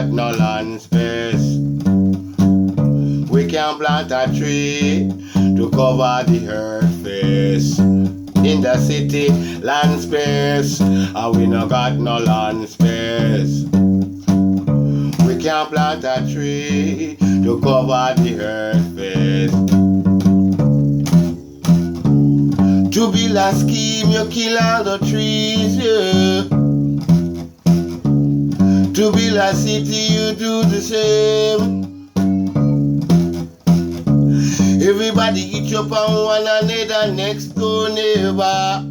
got no land space. We can't plant a tree to cover the earth face. In the city, land space, and we no got no land space. We can't plant a tree to cover the earth face. To build a scheme, you kill all the trees, yeah. To build a city, you do the same. Everybody eat up on one another, next door neighbor.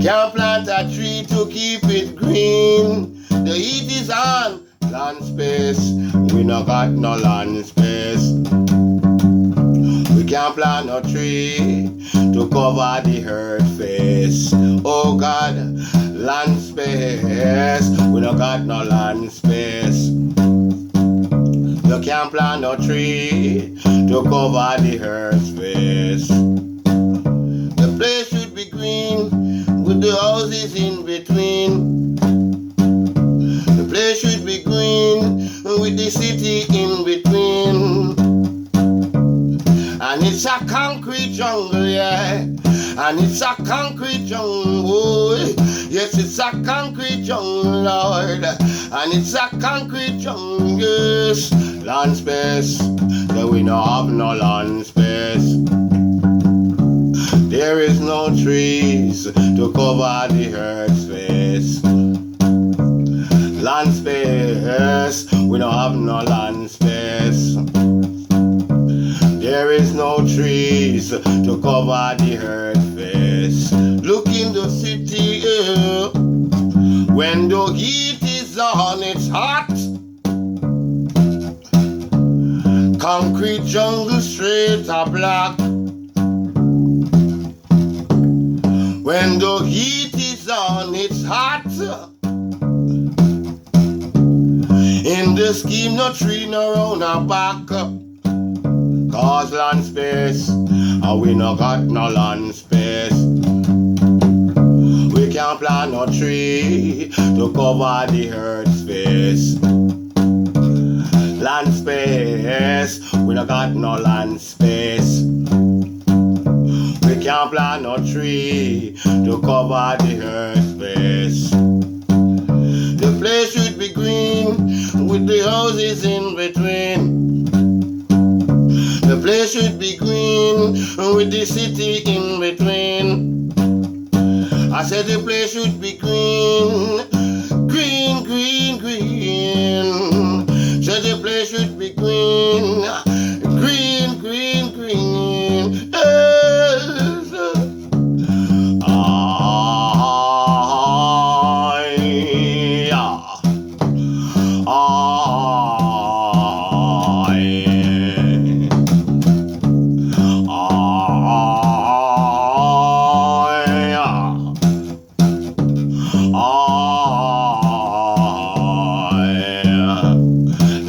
Can't plant a tree to keep it green. The heat is on. Land space, we no got no land space. We can't plant no tree to cover the earth face. Oh God, land space, we no got no land space. You can't plant no tree to cover the earth face. The place should be green with the houses in between. The place should be green with the city in between. And it's a concrete jungle, yeah. And it's a concrete jungle. Yes, it's a concrete jungle, Lord. And it's a concrete jungle, yes. Land space, so we no have no land space. There is no trees to cover the earth's face. Land space, we don't have no land space. There is no trees to cover the earth's face. Look in the city, when the heat is on, it's hot. Concrete jungle straight or black. When the heat is on, it's hot. In the scheme, no tree, no round our back. Cause land space, and we no got no land space. We can't plant no tree to cover the earth's face. Land space, we no got no land space. We can't plant no tree to cover the earth's face. The place should be green with the houses in between. The place should be green with the city in between. I said the place should be green, green, green, green. Said the place should be green, green, green, green. Yes.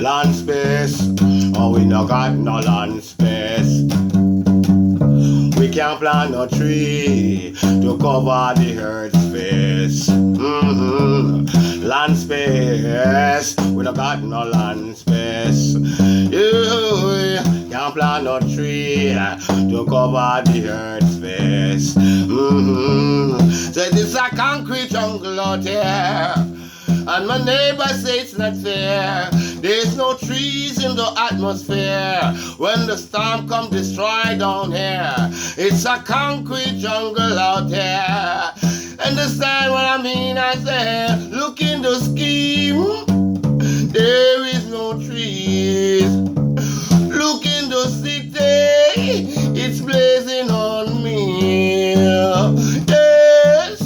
Land space, oh we no got no land space. We can't plant no tree to cover the earth's face. Land space, we no got no land space. Yeah, can't plant no tree to cover the earth's face. Say this a concrete jungle out here, and my neighbor say it's not fair. There's no trees in the atmosphere. When the storm come destroy down here, it's a concrete jungle out here. Understand what I mean? I say, look in the scheme, there is no trees. Look in the city, it's blazing on me. Yes.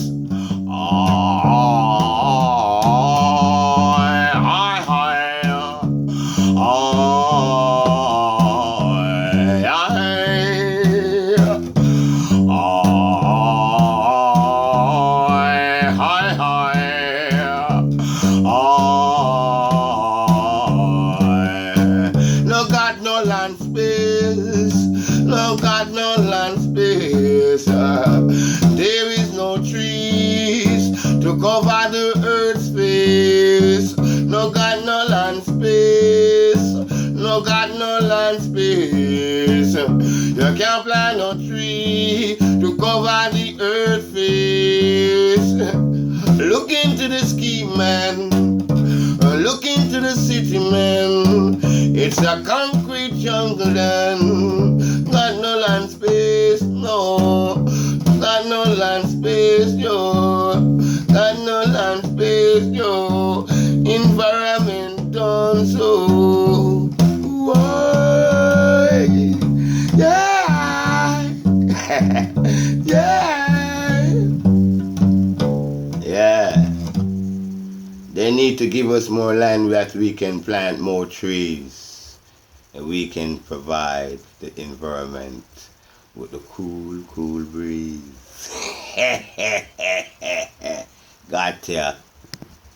No got no land space. No got no land space. There is no trees to cover the earth's face. No no got no land space. You can't plant no tree to cover the earth face. Look into the ski, man. Look into the city, man. It's a concrete jungle, then. Got no land space, no. Got no land space, yo. Got no land space, yo. Environment done so. Why? Yeah. Yeah. Yeah. They need to give us more land that we can plant more trees and we can provide the environment with the cool, cool breeze. Got ya.